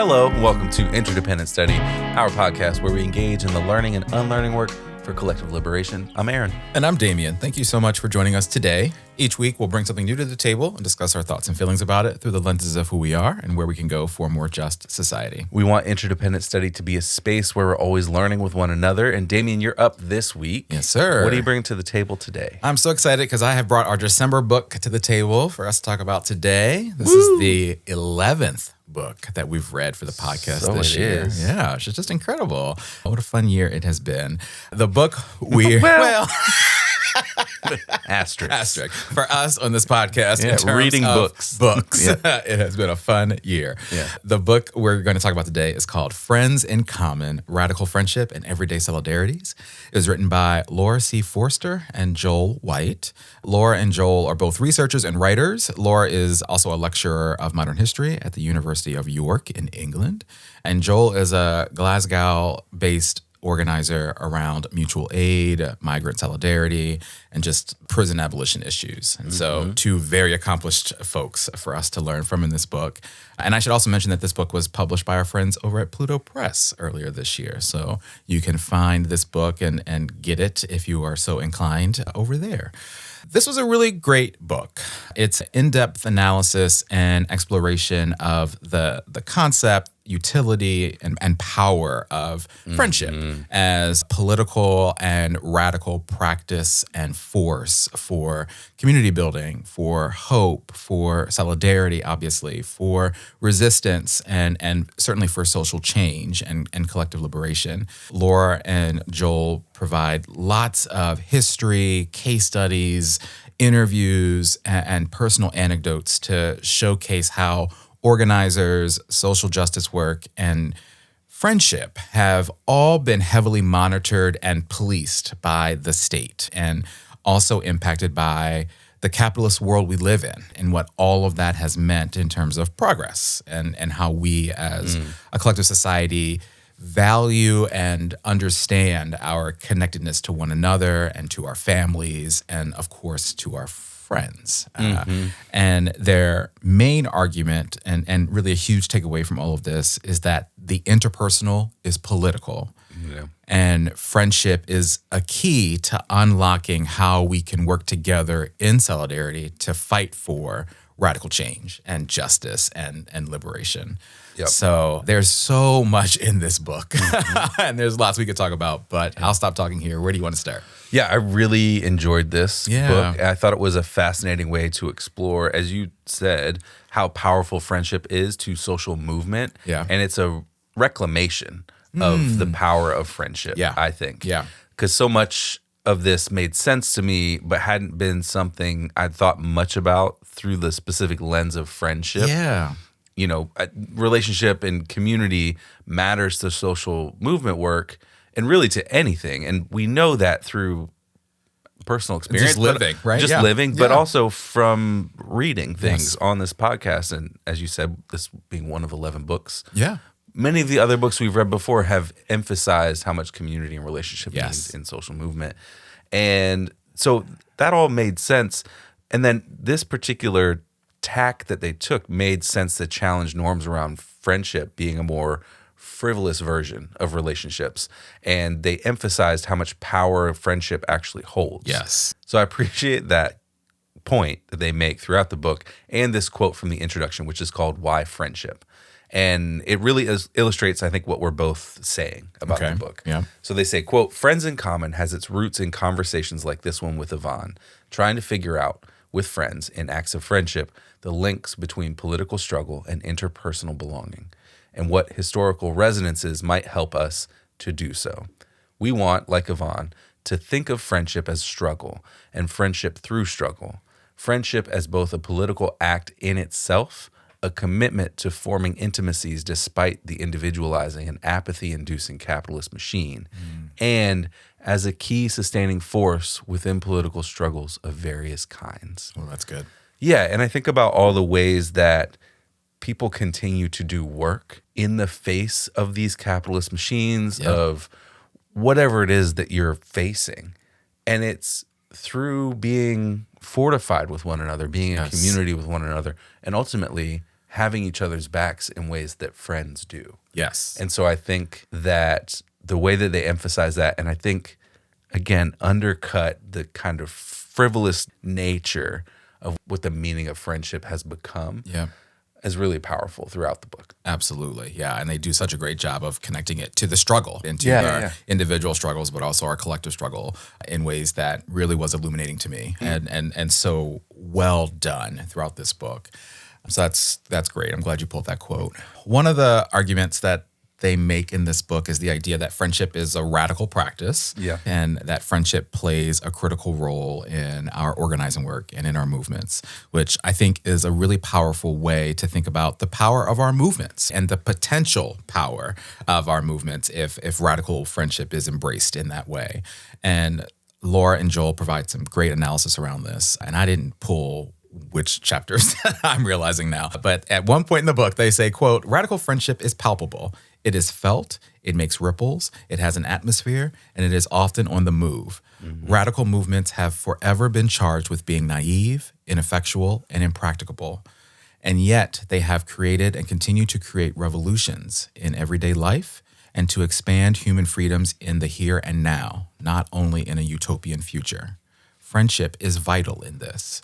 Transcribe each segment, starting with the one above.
Hello, and welcome to Interdependent Study, our podcast where we engage in the learning and unlearning work for collective liberation. I'm Aaron. And I'm Damien. Thank you so much for joining us today. Each week, we'll bring something new to the table and discuss our thoughts and feelings about it through the lenses of who we are and where we can go for a more just society. We want Interdependent Study to be a space where we're always learning with one another. And Damien, you're up this week. Yes, sir. What do you bring to the table today? I'm so excited because I have brought our December book to the table for us to talk about today. This is the 11th book that we've read for the podcast this year. Is. Yeah, it's just incredible. What a fun year it has been. The book Asterisk. For us on this podcast, in terms reading of books. Yeah. It has been a fun year. Yeah. The book we're going to talk about today is called Friends in Common, Radical Friendship and Everyday Solidarities. It was written by Laura C. Forster and Joel White. Laura and Joel are both researchers and writers. Laura is also a lecturer of modern history at the University of York in England. And Joel is a Glasgow-based organizer around mutual aid, migrant solidarity, and just prison abolition issues. And so two very accomplished folks for us to learn from in this book. And I should also mention that this book was published by our friends over at Pluto Press earlier this year. So you can find this book and get it if you are so inclined over there. This was a really great book. It's in-depth analysis and exploration of the concept, utility, and power of friendship as political and radical practice and force for community building, for hope, for solidarity, obviously, for resistance, and certainly for social change and collective liberation. Laura and Joel provide lots of history, case studies, interviews, and personal anecdotes to showcase how organizers, social justice work, and friendship have all been heavily monitored and policed by the state, and also impacted by the capitalist world we live in and what all of that has meant in terms of progress and how we as a collective society value and understand our connectedness to one another and to our families and, of course, to our friends. And their main argument and really a huge takeaway from all of this is that the interpersonal is political. Yeah. And friendship is a key to unlocking how we can work together in solidarity to fight for radical change and justice and liberation. Yep. So there's so much in this book, and there's lots we could talk about, but I'll stop talking here. Where do you want to start? Yeah, I really enjoyed this book. I thought it was a fascinating way to explore, as you said, how powerful friendship is to social movement. Yeah. And it's a reclamation of the power of friendship, I think. Yeah. Because so much of this made sense to me, but hadn't been something I'd thought much about through the specific lens of friendship. Yeah. You know, relationship and community matters to social movement work and really to anything. And we know that through personal experience. Just living, right? Just living, but also from reading things on this podcast. And as you said, this being one of 11 books. Yeah. Many of the other books we've read before have emphasized how much community and relationship means in social movement. And so that all made sense. And then this particular tack that they took made sense to challenge norms around friendship being a more frivolous version of relationships. And they emphasized how much power friendship actually holds. Yes. So I appreciate that point that they make throughout the book and this quote from the introduction, which is called Why Friendship? And it really illustrates, I think, what we're both saying about the book. Yeah. So they say, quote, Friends in Common has its roots in conversations like this one with Yvonne, trying to figure out, with friends, in acts of friendship, the links between political struggle and interpersonal belonging, and what historical resonances might help us to do so. We want, like Yvonne, to think of friendship as struggle, and friendship through struggle. Friendship as both a political act in itself, a commitment to forming intimacies despite the individualizing and apathy-inducing capitalist machine, and as a key sustaining force within political struggles of various kinds. Well, that's good. Yeah, and I think about all the ways that people continue to do work in the face of these capitalist machines, of whatever it is that you're facing. And it's through being fortified with one another, being in community with one another, and ultimately having each other's backs in ways that friends do. Yes. And so I think that the way that they emphasize that, and I think, again, undercut the kind of frivolous nature of what the meaning of friendship has become, Yeah. is really powerful throughout the book. Absolutely. Yeah. And they do such a great job of connecting it to the struggle and to Yeah, our yeah. individual struggles, but also our collective struggle in ways that really was illuminating to me and so well done throughout this book. So that's great. I'm glad you pulled that quote. One of the arguments that they make in this book is the idea that friendship is a radical practice, Yeah. and that friendship plays a critical role in our organizing work and in our movements, which I think is a really powerful way to think about the power of our movements and the potential power of our movements if radical friendship is embraced in that way. And Laura and Joel provide some great analysis around this, and I didn't pull which chapters I'm realizing now. But at one point in the book, they say, quote, "Radical friendship is palpable. It is felt, it makes ripples, it has an atmosphere, and it is often on the move. Radical movements have forever been charged with being naive, ineffectual, and impracticable. And yet they have created and continue to create revolutions in everyday life and to expand human freedoms in the here and now, not only in a utopian future. Friendship is vital in this.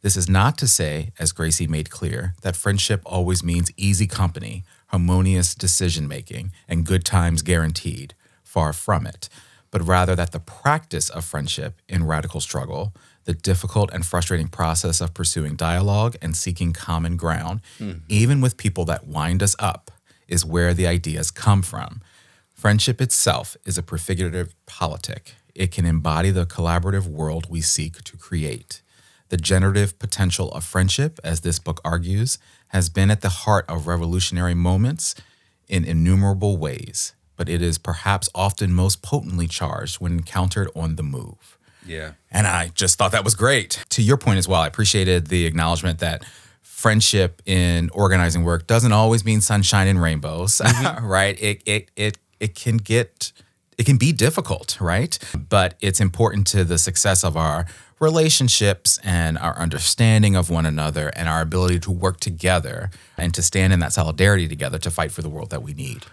This is not to say, as Gracie made clear, that friendship always means easy company, harmonious decision-making, and good times guaranteed. Far from it. But rather that the practice of friendship in radical struggle, the difficult and frustrating process of pursuing dialogue and seeking common ground, even with people that wind us up, is where the ideas come from. Friendship itself is a prefigurative politic. It can embody the collaborative world we seek to create. The generative potential of friendship, as this book argues, has been at the heart of revolutionary moments in innumerable ways, but it is perhaps often most potently charged when encountered on the move." Yeah. And I just thought that was great. To your point as well, I appreciated the acknowledgement that friendship in organizing work doesn't always mean sunshine and rainbows, right? It can be difficult, right? But it's important to the success of our relationships and our understanding of one another and our ability to work together and to stand in that solidarity together to fight for the world that we need.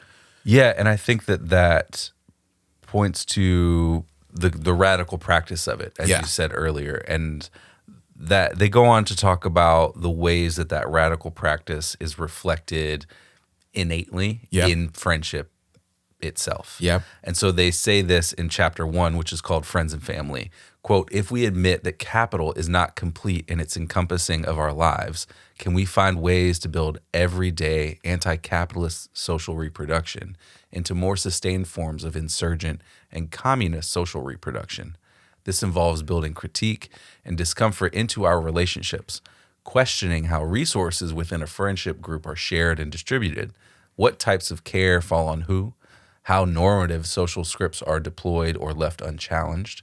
Yeah, and I think that points to the radical practice of it, as you said earlier, and that they go on to talk about the ways that radical practice is reflected innately in friendship itself. Yep. And so they say this in chapter 1, which is called Friends and Family. Quote, "If we admit that capital is not complete in its encompassing of our lives, can we find ways to build everyday anti-capitalist social reproduction into more sustained forms of insurgent and communist social reproduction? This involves building critique and discomfort into our relationships, questioning how resources within a friendship group are shared and distributed, what types of care fall on who, how normative social scripts are deployed or left unchallenged.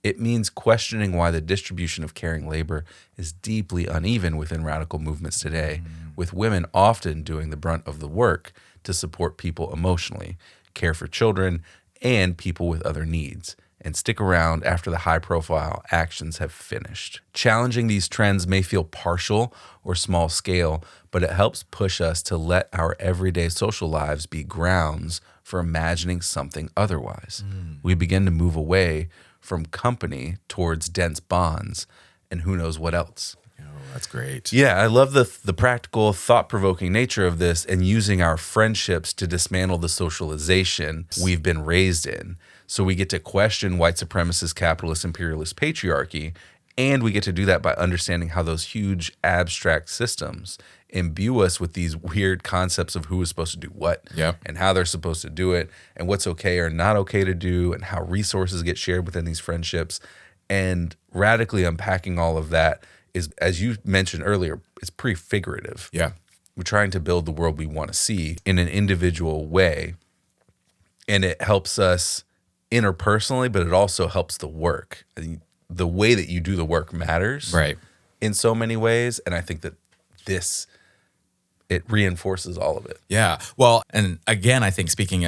It means questioning why the distribution of caring labor is deeply uneven within radical movements today, with women often doing the brunt of the work to support people emotionally, care for children, and people with other needs, and stick around after the high-profile actions have finished. Challenging these trends may feel partial or small-scale, but it helps push us to let our everyday social lives be grounds for imagining something otherwise. We begin to move away from company towards dense bonds and who knows what else." Oh, that's great. Yeah, I love the practical, thought-provoking nature of this and using our friendships to dismantle the socialization we've been raised in. So we get to question white supremacist, capitalist, imperialist patriarchy, and we get to do that by understanding how those huge abstract systems imbue us with these weird concepts of who is supposed to do what and how they're supposed to do it and what's okay or not okay to do and how resources get shared within these friendships. And radically unpacking all of that is, as you mentioned earlier, it's prefigurative. Yeah. We're trying to build the world we want to see in an individual way. And it helps us interpersonally, but it also helps the work. The way that you do the work matters in so many ways. And I think that it reinforces all of it. Yeah. Well, and again, I think speaking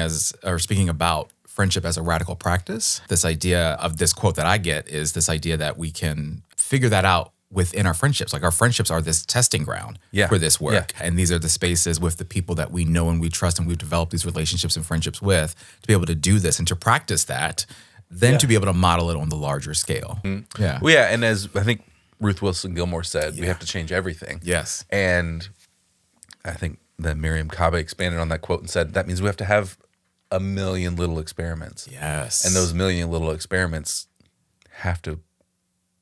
about friendship as a radical practice, this idea of this quote that I get is this idea that we can figure that out within our friendships. Like our friendships are this testing ground Yeah. for this work. Yeah. And these are the spaces with the people that we know and we trust and we've developed these relationships and friendships with to be able to do this and to practice that, then to be able to model it on the larger scale. Yeah. Well, yeah, and as I think Ruth Wilson Gilmore said, we have to change everything. Yes. And I think that Miriam Kaba expanded on that quote and said that means we have to have a million little experiments. Yes. And those million little experiments have to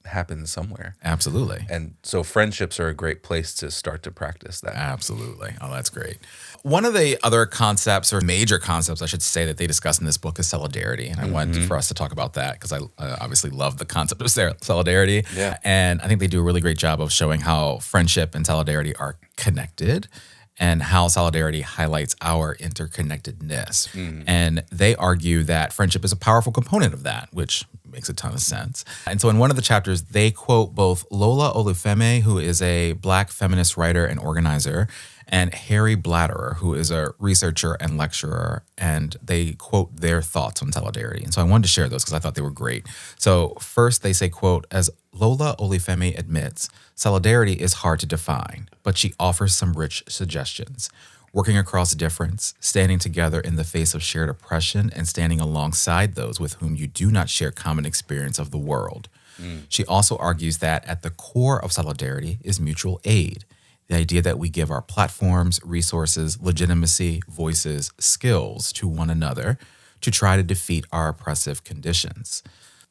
happen somewhere. Absolutely. And so friendships are a great place to start to practice that. Absolutely. Oh, that's great. One of the other concepts, or major concepts, I should say, that they discuss in this book is solidarity. And I wanted for us to talk about that because I obviously love the concept of solidarity. Yeah. And I think they do a really great job of showing how friendship and solidarity are connected and how solidarity highlights our interconnectedness. And they argue that friendship is a powerful component of that, which makes a ton of sense. And so in one of the chapters, they quote both Lola Olufeme, who is a Black feminist writer and organizer, and Harry Blatterer, who is a researcher and lecturer, and they quote their thoughts on solidarity. And so I wanted to share those because I thought they were great. So first they say, quote, as Lola Olufeme admits, solidarity is hard to define, but she offers some rich suggestions. Working across difference, standing together in the face of shared oppression, and standing alongside those with whom you do not share common experience of the world. She also argues that at the core of solidarity is mutual aid. The idea that we give our platforms, resources, legitimacy, voices, skills to one another to try to defeat our oppressive conditions.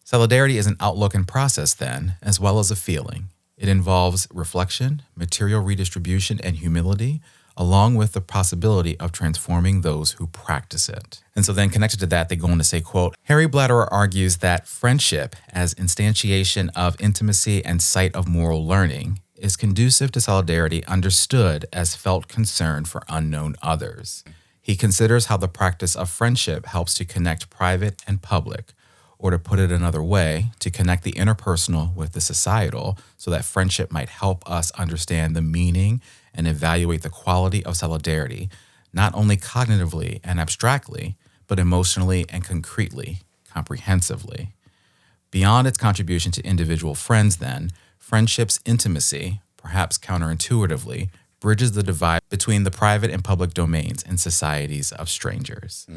Solidarity is an outlook and process, then, as well as a feeling. It involves reflection, material redistribution, and humility, along with the possibility of transforming those who practice it. And so then connected to that, they go on to say, quote, Harry Blatterer argues that friendship as instantiation of intimacy and site of moral learning is conducive to solidarity understood as felt concern for unknown others. He considers how the practice of friendship helps to connect private and public, or to put it another way, to connect the interpersonal with the societal so that friendship might help us understand the meaning and evaluate the quality of solidarity, not only cognitively and abstractly, but emotionally and concretely, comprehensively. Beyond its contribution to individual friends, then, friendship's intimacy, perhaps counterintuitively, bridges the divide between the private and public domains in societies of strangers.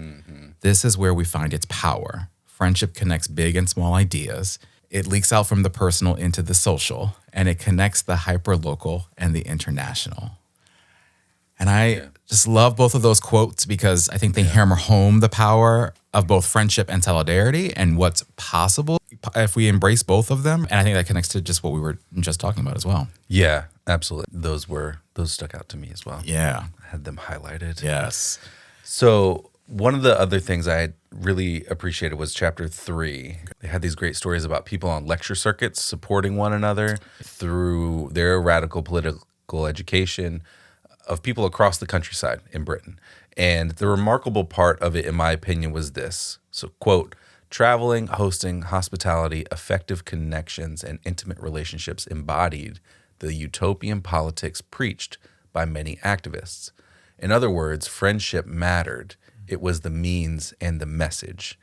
This is where we find its power. Friendship connects big and small ideas. It leaks out from the personal into the social, and it connects the hyperlocal and the international. And I just love both of those quotes because I think they hammer home the power of both friendship and solidarity and what's possible if we embrace both of them. And I think that connects to just what we were just talking about as well. Yeah, absolutely. Those stuck out to me as well. Yeah. I had them highlighted. Yes. So one of the other things I really appreciated was chapter 3. They had these great stories about people on lecture circuits supporting one another through their radical political education of people across the countryside in Britain. And the remarkable part of it, in my opinion, was this. So, quote, traveling, hosting, hospitality, effective connections, and intimate relationships embodied the utopian politics preached by many activists. In other words, friendship mattered. It was the means and the message.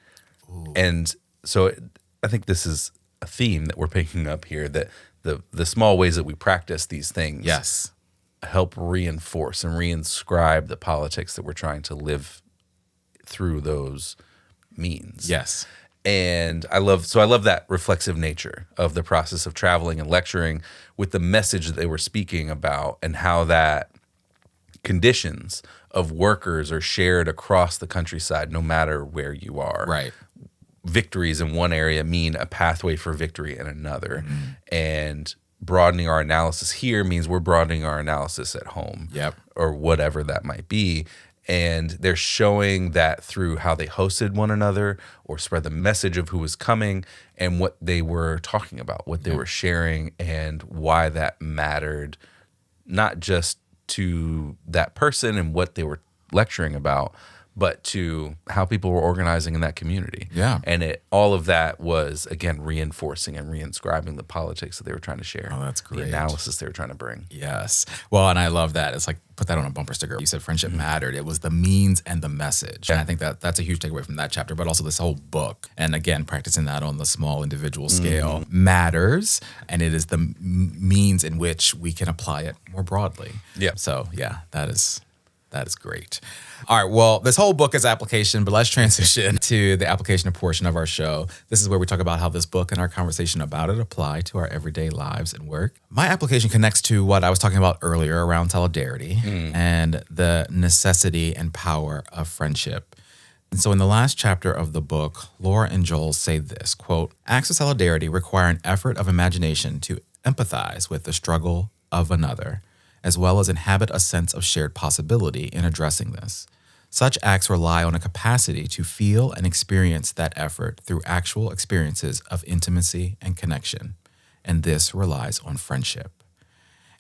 Ooh. And so I think this is a theme that we're picking up here, that the small ways that we practice these things help reinforce and reinscribe the politics that we're trying to live through those means. Yes. And I love that reflexive nature of the process of traveling and lecturing with the message that they were speaking about, and how that conditions of workers are shared across the countryside no matter where you are. Right. Victories in one area mean a pathway for victory in another. And broadening our analysis here means we're broadening our analysis at home. Yep. Or whatever that might be. And they're showing that through how they hosted one another or spread the message of who was coming and what they were talking about, what they were sharing, and why that mattered, not just to that person and what they were lecturing about, but to how people were organizing in that community. Yeah. And all of that was, again, reinforcing and reinscribing the politics that they were trying to share. Oh, that's great. The analysis they were trying to bring. Yes. Well, and I love that. It's like, put that on a bumper sticker. You said friendship mattered. It was the means and the message. And I think that that's a huge takeaway from that chapter, but also this whole book. And again, practicing that on the small individual scale matters. And it is the means in which we can apply it more broadly. Yeah. So yeah, that is great. All right. Well, this whole book is application, but let's transition to the application portion of our show. This is where we talk about how this book and our conversation about it apply to our everyday lives and work. My application connects to what I was talking about earlier around solidarity and the necessity and power of friendship. And so in the last chapter of the book, Laura and Joel say this, quote, "Acts of solidarity require an effort of imagination to empathize with the struggle of another, as well as inhabit a sense of shared possibility in addressing this. Such acts rely on a capacity to feel and experience that effort through actual experiences of intimacy and connection. And this relies on friendship."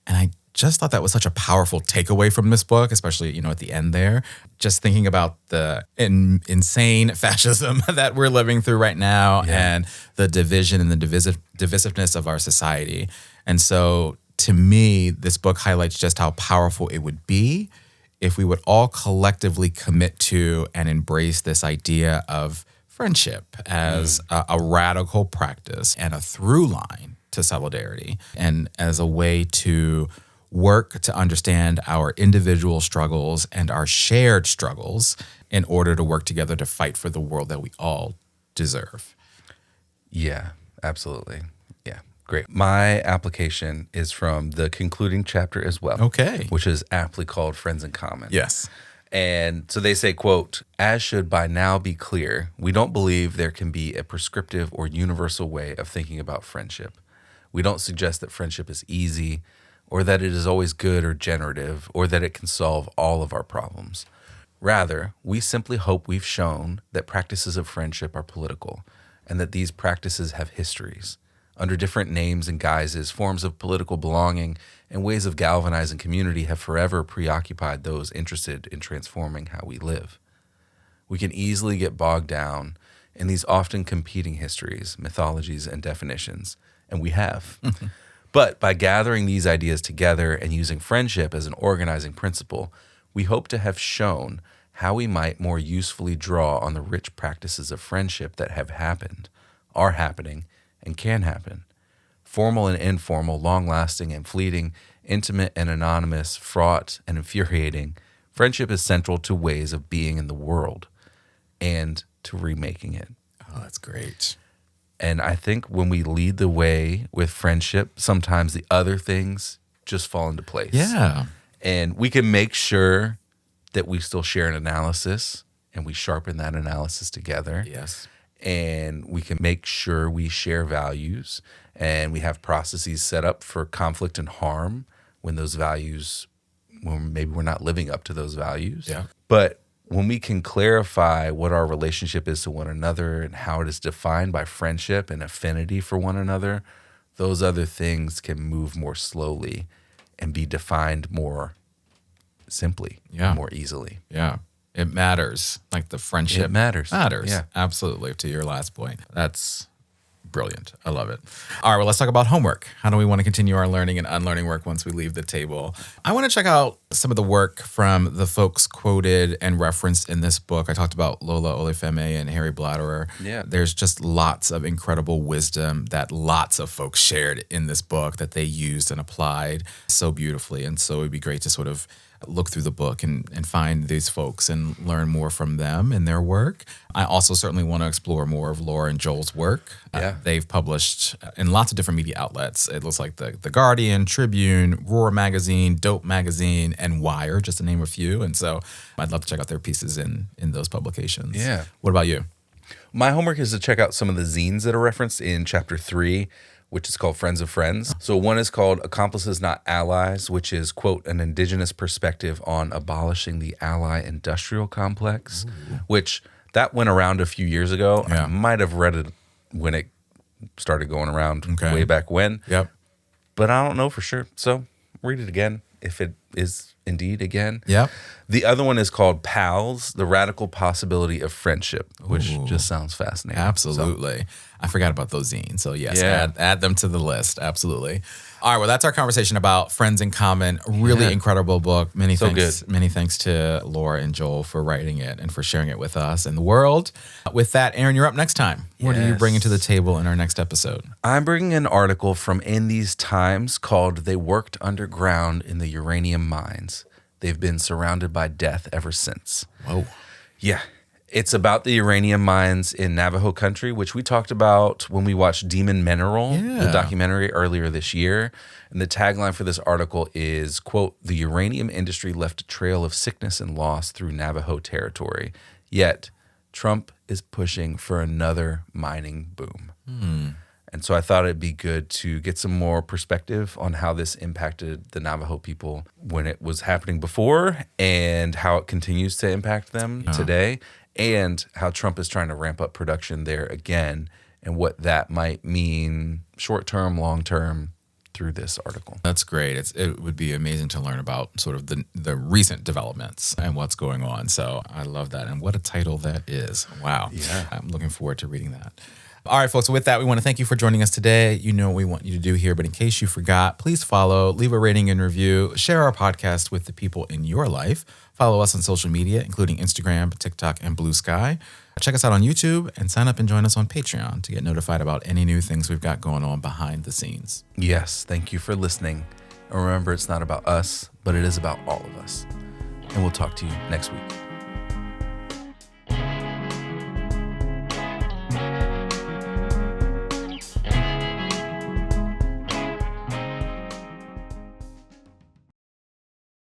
And I just thought that was such a powerful takeaway from this book, especially, at the end there. Just thinking about the insane fascism that we're living through right now and the division and the divisiveness of our society. And so to me, this book highlights just how powerful it would be if we would all collectively commit to and embrace this idea of friendship as a radical practice and a through line to solidarity, and as a way to work to understand our individual struggles and our shared struggles in order to work together to fight for the world that we all deserve. Yeah, absolutely. Yeah, great. My application is from the concluding chapter as well. Okay. Which is aptly called Friends in Common. Yes. And so they say, quote, "As should by now be clear, we don't believe there can be a prescriptive or universal way of thinking about friendship. We don't suggest that friendship is easy, or that it is always good or generative, or that it can solve all of our problems. Rather, we simply hope we've shown that practices of friendship are political, and that these practices have histories. Under different names and guises, forms of political belonging and ways of galvanizing community have forever preoccupied those interested in transforming how we live. We can easily get bogged down in these often competing histories, mythologies, and definitions, and we have. But by gathering these ideas together and using friendship as an organizing principle, we hope to have shown how we might more usefully draw on the rich practices of friendship that have happened, are happening, and can happen. Formal and informal, long-lasting and fleeting, intimate and anonymous, fraught and infuriating, friendship is central to ways of being in the world and to remaking it." Oh, that's great. And I think when we lead the way with friendship, sometimes the other things just fall into place. Yeah. And we can make sure that we still share an analysis and we sharpen that analysis together. Yes. And we can make sure we share values and we have processes set up for conflict and harm when those values, when maybe we're not living up to those values. Yeah. But when we can clarify what our relationship is to one another and how it is defined by friendship and affinity for one another, those other things can move more slowly and be defined more simply, more easily. Yeah. It matters. Like the friendship It matters. Yeah. Absolutely. To your last point. That's brilliant. I love it. All right. Well, let's talk about homework. How do we want to continue our learning and unlearning work once we leave the table? I want to check out some of the work from the folks quoted and referenced in this book. I talked about Lola Olufeme and Harry Blatterer. Yeah. There's just lots of incredible wisdom that lots of folks shared in this book that they used and applied so beautifully. And so it'd be great to sort of look through the book and find these folks and learn more from them and their work. I also certainly want to explore more of Laura and Joel's work. They've published in lots of different media outlets. It looks like the Guardian, Tribune, Roar Magazine, Dope Magazine, and Wire, just to name a few. And so I'd love to check out their pieces in those publications. Yeah. What about you? My homework is to check out some of the zines that are referenced in chapter 3, which is called Friends of Friends. So one is called Accomplices Not Allies, which is, quote, an indigenous perspective on abolishing the ally industrial complex, which that went around a few years ago. Yeah. I might have read it when it started going around way back when. Yep. But I don't know for sure. So read it again if it is indeed again. Yep. The other one is called Pals, The Radical Possibility of Friendship, which Ooh. just sounds fascinating. Absolutely. I forgot about those zines. So yes, Yeah. add them to the list. Absolutely. All right. Well, that's our conversation about Friends in Common. Really incredible book. Many thanks to Laura and Joel for writing it and for sharing it with us and the world. With that, Aaron, you're up next time. What are you bringing to the table in our next episode? I'm bringing an article from In These Times called They Worked Underground in the Uranium Mines. They've been surrounded by death ever since. Whoa. Yeah. It's about the uranium mines in Navajo country, which we talked about when we watched Demon Mineral, the documentary earlier this year. And the tagline for this article is, quote, "The uranium industry left a trail of sickness and loss through Navajo territory. Yet Trump is pushing for another mining boom." And so I thought it'd be good to get some more perspective on how this impacted the Navajo people when it was happening before and how it continues to impact them today, and how Trump is trying to ramp up production there again and what that might mean short-term, long-term through this article. That's great. It would be amazing to learn about sort of the recent developments and what's going on. So I love that. And what a title that is. Wow. Yeah. I'm looking forward to reading that. All right, folks. So with that, we want to thank you for joining us today. You know what we want you to do here, but in case you forgot, please follow, leave a rating and review, share our podcast with the people in your life. Follow us on social media, including Instagram, TikTok, and Blue Sky. Check us out on YouTube and sign up and join us on Patreon to get notified about any new things we've got going on behind the scenes. Yes, thank you for listening. And remember, it's not about us, but it is about all of us. And we'll talk to you next week.